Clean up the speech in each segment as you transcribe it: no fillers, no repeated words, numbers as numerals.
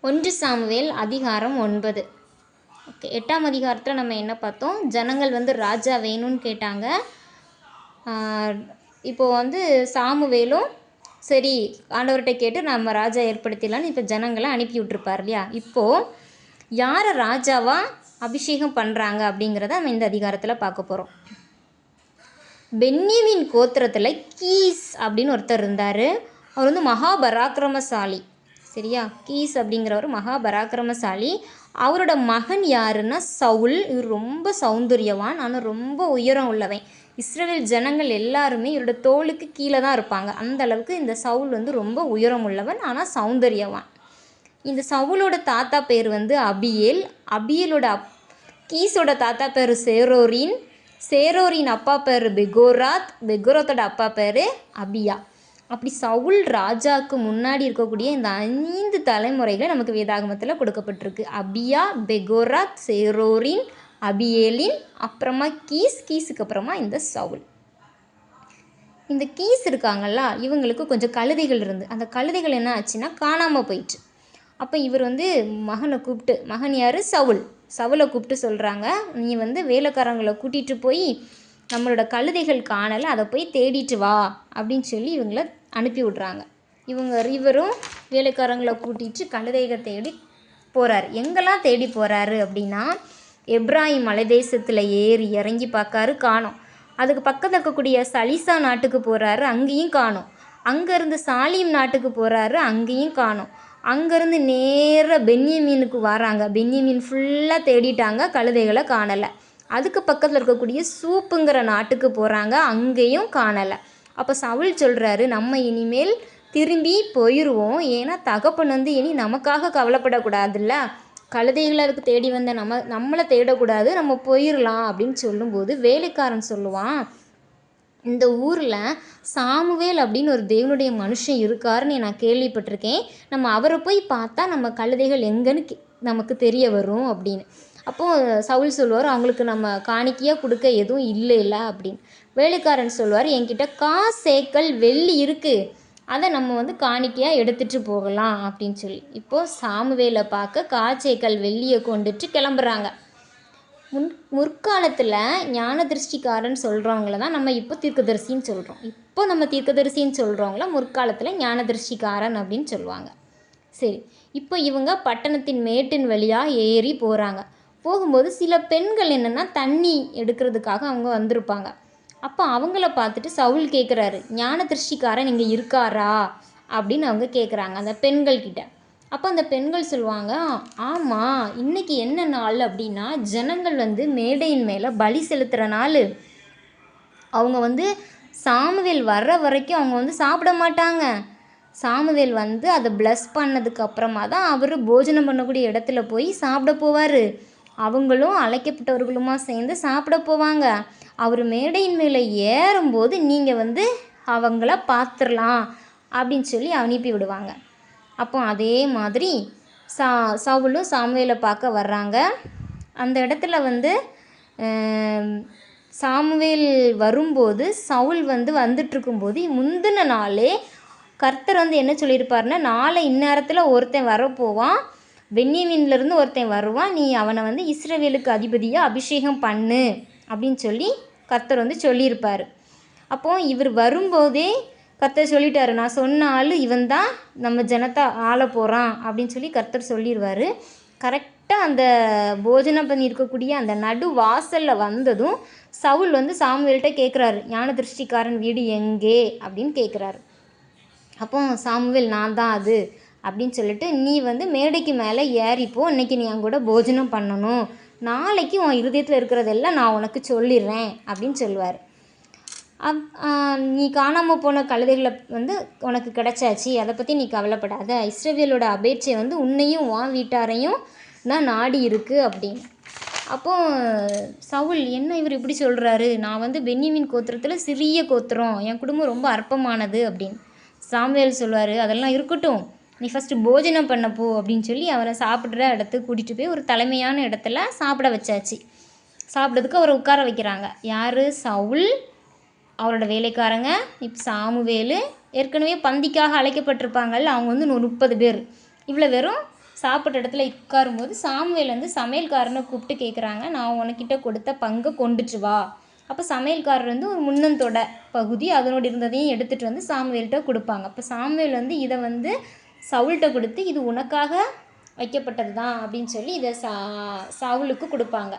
ஒன்று சாமுவேல் அதிகாரம் 9. ஓகே, 8ஆம் அதிகாரத்தில் நம்ம என்ன பார்த்தோம்? ஜனங்கள் வந்து ராஜா வேணும்னு கேட்டாங்க. இப்போது சாமுவேலும் சரி ஆண்டவர்கிட்ட கேட்டு நம்ம ராஜா ஏற்படுத்திடலான்னு இப்போ ஜனங்களை அனுப்பி விட்டுருப்பார் இல்லையா? இப்போது யாரை ராஜாவாக அபிஷேகம் பண்ணுறாங்க அப்படிங்கிறத நம்ம இந்த அதிகாரத்தில் பார்க்க போகிறோம். பென்யமீன் கோத்திரத்தில் கீஸ் அப்படின்னு ஒருத்தர் இருந்தார். அவர் மகாபராக்கிரமசாலி. சரியா? கீஸ் அப்படிங்கிறவர் மகாபராக்கிரமசாலி. அவரோட மகன் யாருன்னா சவுல். இவர் ரொம்ப சௌந்தரியவான், ஆனால் ரொம்ப உயரம் உள்ளவன். இஸ்ரவேல் ஜனங்கள் எல்லாருமே இவரோட தோளுக்கு கீழே தான் இருப்பாங்க. அந்த அளவுக்கு இந்த சவுல் ரொம்ப உயரம் உள்ளவன், ஆனால் சௌந்தரியவான். இந்த சவுலோட தாத்தா பேர் அபியேல். அபியேலோட கீஸோட தாத்தா பேர் சேரோரின். சேரோரின் அப்பா பேர் பெகோராத். பெகோராத்தோட அப்பா பேர் அபியா. அப்படி சவுல் ராஜாவுக்கு முன்னாடி இருக்கக்கூடிய இந்த 5 தலைமுறைகள் நமக்கு வேதாகமத்தில் கொடுக்கப்பட்டிருக்கு. அபியா, பெகோராத், சேரோரின், அபியேலின், அப்புறமா கீஸுக்கு அப்புறமா இந்த சவுல். இந்த கீஸ் இருக்காங்கல்ல, இவங்களுக்கு கொஞ்சம் கழுதைகள் இருந்து அந்த கழுதைகள் என்ன ஆச்சுன்னா காணாமல் போயிடுச்சு. அப்போ இவர் மகனை கூப்பிட்டு, மகன் யார்? சவுலை கூப்பிட்டு சொல்கிறாங்க, நீ வேலைக்காரங்களை கூட்டிகிட்டு போய் நம்மளோட கழுதைகள் காணலை, அதை போய் தேடிட்டு வா அப்படின்னு சொல்லி இவங்கள அனுப்பி விட்றாங்க. இவரும் வேலைக்காரங்களை கூட்டிகிட்டு கழுதைகளை தேடி போகிறார். எங்கெல்லாம் தேடி போகிறாரு அப்படின்னா, எப்ராயிம் மலைதேசத்தில் ஏறி இறங்கி பார்க்காரு, காணோம். அதுக்கு பக்கத்தில் இருக்கக்கூடிய சலிசா நாட்டுக்கு போகிறாரு, அங்கேயும் காணோம். அங்கேருந்து சாலிம் நாட்டுக்கு போகிறாரு, அங்கேயும் காணோம். அங்கேருந்து நேராக பென்யமீனுக்கு வராங்க. பென்யமீன் ஃபுல்லாக தேடிட்டாங்க, கழுதைகளை காணலை. அதுக்கு பக்கத்தில் இருக்கக்கூடிய சூப்புங்கிற நாட்டுக்கு போகிறாங்க, அங்கேயும் காணலை. அப்போ சவுல் சொல்கிறாரு, நம்ம இனிமேல் திரும்பி போயிடுவோம். ஏன்னா தகப்பன் இனி நமக்காக கவலைப்படக்கூடாதுல்ல, கழுதைகளை அதுக்கு தேடி வந்த நம்மளை தேடக்கூடாது, நம்ம போயிடலாம் அப்படின்னு சொல்லும்போது வேலைக்காரன் சொல்லுவான், இந்த ஊரில் சாமுவேல் அப்படின்னு ஒரு தேவனுடைய மனுஷன் இருக்காருன்னு நான் கேள்விப்பட்டிருக்கேன். நம்ம அவரை போய் பார்த்தா நம்ம கழுதைகள் எங்கன்னு நமக்கு தெரிய வரும் அப்படின்னு. அப்போது சவுல் சொல்லுவார், அவங்களுக்கு நம்ம காணிக்கையாக கொடுக்க எதுவும் இல்லை அப்படின்னு. வேலைக்காரன் சொல்லுவார், என்கிட்ட காசேக்கல் வெள்ளி இருக்குது, அதை நம்ம காணிக்கையாக எடுத்துகிட்டு போகலாம் அப்படின்னு சொல்லி. இப்போது சாமுவேலை பார்க்க காசேக்கல் வெள்ளியை கொண்டுட்டு கிளம்புறாங்க. முற்காலத்தில் ஞான திருஷ்டிக்காரன் சொல்கிறவங்கள தான் நம்ம இப்போ தீர்க்கதரிசின்னு சொல்கிறோம். இப்போ நம்ம தீர்க்கதரிசின்னு சொல்கிறவங்கள முற்காலத்தில் ஞான திருஷ்டிக்காரன் அப்படின்னு சொல்லுவாங்க. சரி, இப்போ இவங்க பட்டணத்தின் மேட்டின் வழியாக ஏறி போகிறாங்க. போகும்போது சில பெண்கள் என்னென்னா தண்ணி எடுக்கிறதுக்காக அவங்க வந்திருப்பாங்க. அப்போ அவங்கள பார்த்துட்டு சவுல் கேட்குறாரு, ஞான திருஷ்டிக்காரன் இங்கே இருக்காரா அப்படின்னு அவங்க கேட்குறாங்க அந்த பெண்கள்கிட்ட. அப்போ அந்த பெண்கள் சொல்லுவாங்க, ஆமாம், இன்றைக்கி என்ன நாள் அப்படின்னா ஜனங்கள் மேடையின் மேலே பலி செலுத்துகிற நாள். அவங்க சாமுவேல் வர்ற வரைக்கும் அவங்க சாப்பிட மாட்டாங்க. சாமுவேல் அதை ப்ளஸ் பண்ணதுக்கு அப்புறமா தான் அவர் போஜனம் பண்ணக்கூடிய இடத்துல போய் சாப்பிட போவார். அவங்களும் அழைக்கப்பட்டவர்களுமா சேர்ந்து சாப்பிட போவாங்க. அவர் மேடையின் மேலே ஏறும்போது நீங்கள் அவங்கள பார்த்துடலாம் அப்படின்னு சொல்லி அனுப்பி விடுவாங்க. அப்போ அதே மாதிரி சவுலும் சாமுவேலை பார்க்க வர்றாங்க. அந்த இடத்துல சாமுவேல் வரும்போது சவுல் வந்துட்டுருக்கும்போது முந்தின நாளே கர்த்தர் என்ன சொல்லியிருப்பாருன்னா, நாளை இந்நேரத்தில் ஒருத்தன் வரப்போவான், பென்யமீன்லேருந்து ஒருத்தன் வருவான், நீ அவனை இஸ்ரவேலுக்கு அதிபதியாக அபிஷேகம் பண்ணு அப்படின்னு சொல்லி கர்த்தர் சொல்லியிருப்பார். அப்போது இவர் வரும்போதே கர்த்தர் சொல்லிட்டாரு, நான் சொன்ன ஆள் இவன் தான் நம்ம ஜனத்தை ஆள போகிறான் அப்படின்னு சொல்லி கர்த்தர் சொல்லிடுவார். கரெக்டாக அந்த போஜனம் பண்ணி இருக்கக்கூடிய அந்த நடு வாசலில் வந்ததும் சவுல் சாமுவேல்கிட்ட கேட்குறாரு, ஞான திருஷ்டிக்காரன் வீடு எங்கே அப்படின்னு கேட்குறாரு. அப்போ சாமுவேல், நான் தான் அது அப்படின்னு சொல்லிட்டு, நீ மேடைக்கு மேலே ஏறிப்போ, இன்றைக்கி நீ என் கூட போஜனம் பண்ணணும், நாளைக்கு உன் இருதயத்தில் இருக்கிறதெல்லாம் நான் உனக்கு சொல்லிடுறேன் அப்படின்னு சொல்லுவார். நீ காணாமல் போன கழுதைகளை உனக்கு கிடச்சாச்சு, அதை பற்றி நீ கவலைப்படாத, இஸ்ரவேலோட அபேட்சை உன்னையும் உன் வீட்டாரையும் தான் நாடி இருக்குது அப்படின்னு. அப்போது சவுல், என்ன இவர் இப்படி சொல்கிறாரு, நான் பென்யமீன் கோத்திரத்தில் சிறிய கோத்திரம், என் குடும்பம் ரொம்ப அற்பமானது அப்படின்னு. சாமுவேல் சொல்லுவார், அதெல்லாம் இருக்கட்டும், நீ ஃபஸ்ட்டு போஜனம் பண்ண போ அப்படின்னு சொல்லி அவரை சாப்பிட்ற இடத்துக்கு கூட்டிகிட்டு போய் ஒரு தலைமையான இடத்துல சாப்பிட வச்சாச்சு. சாப்பிட்றதுக்கு அவரை உட்கார வைக்கிறாங்க. யார்? சவுல், அவரோட வேலைக்காரங்க, இப்போ சாமுவேல், ஏற்கனவே பந்திக்காக அழைக்கப்பட்டிருப்பாங்கள்ல அவங்க ஒரு 30 பேர். இவ்வளோ வெறும் சாப்பிட்ற இடத்துல உட்காரும்போது சாமுவேல் வந்து சமையல்காரனை கூப்பிட்டு கேட்குறாங்க, நான் உனக்கிட்ட கொடுத்த பங்கை கொண்டுட்டு வா. அப்போ சமையல்காரர் வந்து ஒரு முன்னந்தொட பகுதி அதனோடு இருந்ததையும் எடுத்துகிட்டு வந்து சாமுவேல்கிட்ட கொடுப்பாங்க. அப்போ சாமுவேல் வந்து இதை வந்து சவுல்கிட்ட கொடுத்து இது உனக்காக வைக்கப்பட்டது தான் அப்படின்னு சொல்லி இதை சவுலுக்கு கொடுப்பாங்க.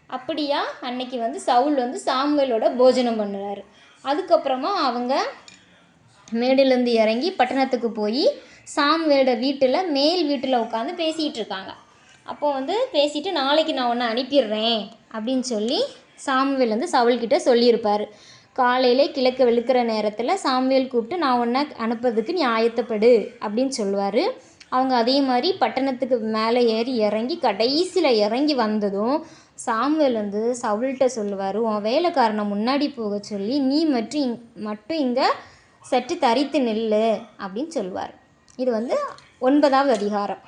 அப்படியா அன்னைக்கு வந்து சவுல் வந்து சாமுவேலோட போஜனம் பண்ணுறாரு. அதுக்கப்புறமா அவங்க மேடையிலேருந்து இறங்கி பட்டணத்துக்கு போய் சாமுவேலோட வீட்டில் மேல் வீட்டில் உட்காந்து பேசிகிட்டு இருக்காங்க. அப்போ வந்து பேசிட்டு நாளைக்கு நான் உன்னை அனுப்பிடுறேன் அப்படின்னு சொல்லி சாமுவேல் வந்து சவுல்கிட்ட சொல்லியிருப்பார். காலையிலே கிழக்கு வெளுக்கிற நேரத்தில் சாமுவேல் கூப்பிட்டு நான் உன்னை அனுப்புறதுக்கு நீ ஆயத்தப்படு அப்படின்னு சொல்லுவார். அவங்க அதே மாதிரி பட்டணத்துக்கு மேலே ஏறி இறங்கி கடைசியில் இறங்கி வந்ததும் சாமுவேல் வந்து சவுல்கிட்ட சொல்லுவார், உன் வேலைக்காரனை முன்னாடி போக சொல்லி நீ மட்டும் இங்கே சற்று தரித்து நில்லு அப்படின்னு சொல்லுவார். இது வந்து 9வது அதிகாரம்.